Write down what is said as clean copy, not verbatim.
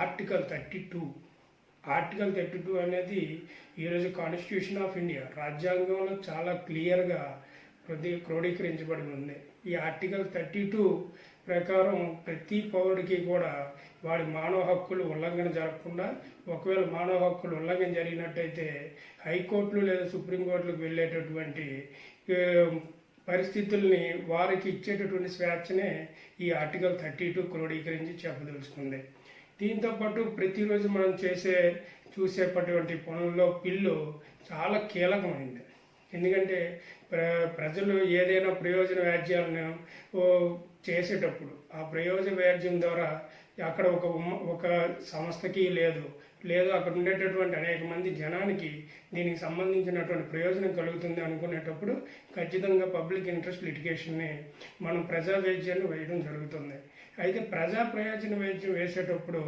Article 32 అనేది ఈరోజు constitution of India రాజ్యాంగంలో చాలా క్లియర్గా క్రోడీకరించబడి ఉంది. ఈ ఆర్టికల్ 32 ప్రకారం ప్రతి పౌరుడికి కూడా వాడి మానవ హక్కులు ఉల్లంఘన జరగకుండా, ఒకవేళ మానవ హక్కులు ఉల్లంఘన జరిగినట్టయితే హైకోర్టులు లేదా సుప్రీంకోర్టులకు వెళ్ళేటటువంటి పరిస్థితుల్ని వారికి ఇచ్చేటటువంటి స్వేచ్ఛనే ఈ ఆర్టికల్ 32 క్రోడీకరించి చెప్పదలుచుకుంది. దీంతోపాటు ప్రతిరోజు మనం చూసేటటువంటి పనుల్లో పిల్లు చాలా కీలకమైంది. ఎందుకంటే ప్రజలు ఏదైనా ప్రయోజన వ్యాజ్యాలను చేసేటప్పుడు ఆ ప్రయోజన వ్యాజ్యం ద్వారా అక్కడ ఒక సంస్థకి లేదు అక్కడ ఉండేటటువంటి అనేక మంది జనానికి దీనికి సంబంధించినటువంటి ప్రయోజనం కలుగుతుంది అనుకునేటప్పుడు ఖచ్చితంగా పబ్లిక్ ఇంట్రెస్ట్ లిటిగేషన్ని మనం ప్రజా వ్యాజ్యాన్ని వేయడం జరుగుతుంది. అయితే ప్రజా ప్రయోజన వ్యాజ్యం వేసేటప్పుడు